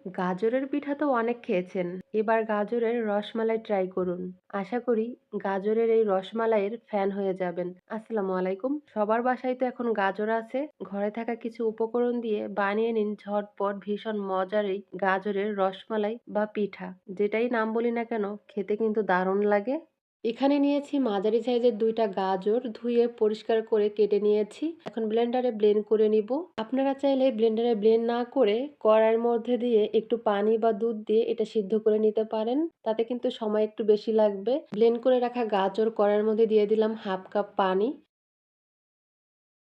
গাজরের পিঠা তো অনেক খেয়েছেন। এবার গাজরের রসমালাই ট্রাই করুন। আশা করি গাজরের এই রসমালাইয়ের ফ্যান হয়ে যাবেন। আসসালামু আলাইকুম। সবার বাসায় তো এখন গাজর আছে। ঘরে থাকা কিছু উপকরণ দিয়ে বানিয়ে নিন ঝটপট ভীষণ মজার এই গাজরের রসমালাই বা পিঠা। যেটাই নাম বলি না কেন খেতে কিন্তু দারুণ লাগে। এখানে নিয়েছি মাঝারি সাইজের ২ টা গাজর ধুয়ে পরিষ্কার করে কেটে নিয়েছি। এখন ব্লেন্ডারে ব্লেন্ড করে নিব। আপনারা চাইলে ব্লেন্ডারে ব্লেন্ড না করে কড়াইয়ের মধ্যে দিয়ে একটু পানি বা দুধ দিয়ে এটা সিদ্ধ করে নিতে পারেন। তাতে কিন্তু সময় একটু বেশি লাগবে। ব্লেন্ড করে রাখা গাজর কড়াইয়ের মধ্যে দিয়ে দিলাম 1/2 কাপ পানি।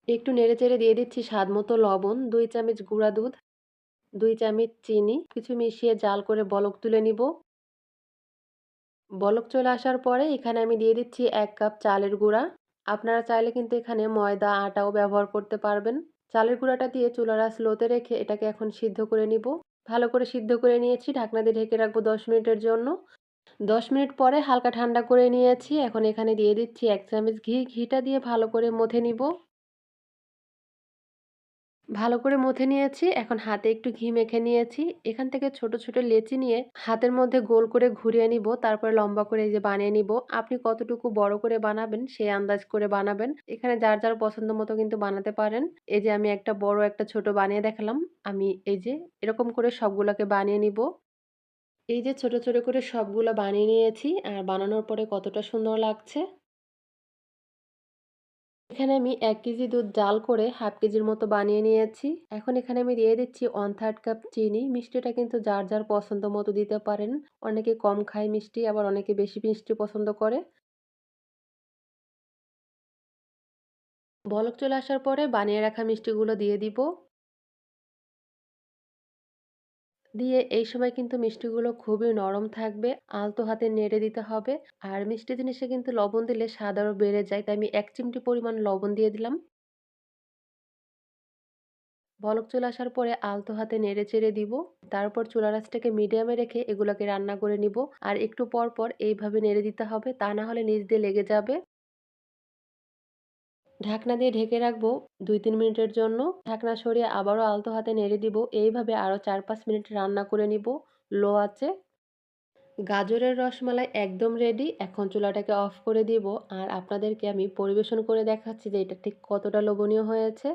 একটু নেড়েচেড়ে দিয়ে দিচ্ছি স্বাদমতো লবণ, ২ চামচ গুঁড়া দুধ, ২ চামচ চিনি। কিছু মিশিয়ে জাল করে বলক তুলে নিব। বলক চলে আসার পরে এখানে আমি দিয়ে দিচ্ছি ১ কাপ চালের গুঁড়া। আপনারা চাইলে কিন্তু এখানে ময়দা, আটাও ব্যবহার করতে পারবেন। চালের গুঁড়াটা দিয়ে চুলার আঁচ লোতে রেখে এটাকে এখন সিদ্ধ করে নিব। ভালো করে সিদ্ধ করে নিয়েছি। ঢাকনা দিয়ে ঢেকে রাখবো ১০ মিনিটের জন্য। ১০ মিনিট পরে হালকা ঠান্ডা করে নিয়েছি। এখন এখানে দিয়ে দিচ্ছি ১ চামচ ঘি। ঘিটা দিয়ে ভালো করে মথে নিব। ভালো করে মথে নিয়েছি। এখন হাতে একটু ঘি মেখে নিয়েছি। এখান থেকে ছোট, ছোট লেচি নিয়ে হাতের মধ্যে গোল করে ঘুরিয়ে নিব। তারপরে লম্বা করে এই যে বানিয়ে নিব। আপনি কতটুকু বড় করে বানাবেন সেই আন্দাজ করে বানাবেন। এখানে যার, যার পছন্দ মতো কিন্তু বানাতে পারেন। এই যে আমি একটা বড় একটা ছোট বানিয়ে দেখালাম। আমি এই যে এরকম করে সবগুলাকে বানিয়ে নিব। এই যে ছোট, ছোট করে সবগুলা বানিয়ে নিয়েছি। আর বানানোর পরে কতটা সুন্দর লাগছে। এখানে আমি ১ কেজি দুধ জাল করে 1/2 কেজির মতো বানিয়ে নিয়েছি। এখন এখানে আমি দিয়ে দিচ্ছি 1/3 কাপ চিনি। মিষ্টিটা কিন্তু যার, যার পছন্দ মতো দিতে পারেন। অনেকে কম খায় মিষ্টি, আবার অনেকে বেশি মিষ্টি পছন্দ করে। বলক চলে আসার পরে বানিয়ে রাখা মিষ্টিগুলো দিয়ে দিব। দিয়ে এই সময় কিন্তু মিষ্টিগুলো খুবই নরম থাকবে। আলতো হাতে নেড়ে দিতে হবে। আর মিষ্টি জিনিসে কিন্তু লবণ দিলে স্বাদ আরো বেড়ে যায়। তাই আমি ১ চিমটি পরিমাণ লবণ দিয়ে দিলাম। বলক চলে আসার পরে আলতো হাতে নেড়েচেড়ে দিব। তারপর চুলার আঁচটাকে মিডিয়ামে রেখে এগুলোকে রান্না করে নিব। আর একটু পর পর এইভাবে নেড়ে দিতে হবে, তা না হলে নিচ দিয়ে লেগে যাবে। ঢাকনা দিয়ে ঢেকে রাখবো ২-৩ মিনিটের জন্য। ঢাকনা সরিয়ে আবারও আলতো হাতে নেড়ে দিব। এইভাবে আরো ৪-৫ মিনিট রান্না করে নিব লো আঁচে। গাজরের রসমালাই একদম রেডি। এখন চুলাটাকে অফ করে দিব। আর আপনাদেরকে আমি পরিবেশন করে দেখাচ্ছি যে এটা ঠিক কতটা লোভনীয় হয়েছে।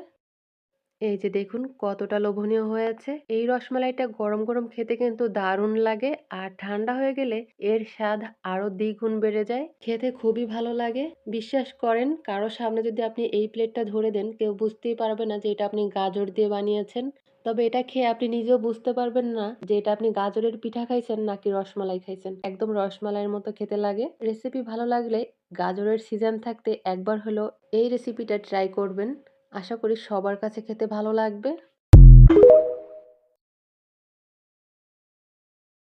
এই যে দেখুন কতটা লোভনীয় হয়েছে। এই রসমালাইটা গরম, গরম খেতে কিন্তু দারুণ লাগে। আর ঠান্ডা হয়ে গেলে এর স্বাদ আরো দ্বিগুণ বেড়ে যায়। খেতে খুবই ভালো লাগে। বিশ্বাস করেন কারো সামনে যদি আপনি এই প্লেটটা ধরে দেন কেউ বুঝতেই পারবে না যে এটা আপনি গাজর দিয়ে বানিয়েছেন। তবে এটা খেয়ে আপনি নিজেও বুঝতে পারবেন না যে এটা আপনি গাজরের পিঠা খাইছেন নাকি রসমালাই খাইছেন। একদম রসমালাইয়ের মতো খেতে লাগে। রেসিপি ভালো লাগলে গাজরের সিজন থাকতে একবার হলেও এই রেসিপিটা ট্রাই করবেন। আশা করি সবার কাছে খেতে ভালো লাগবে।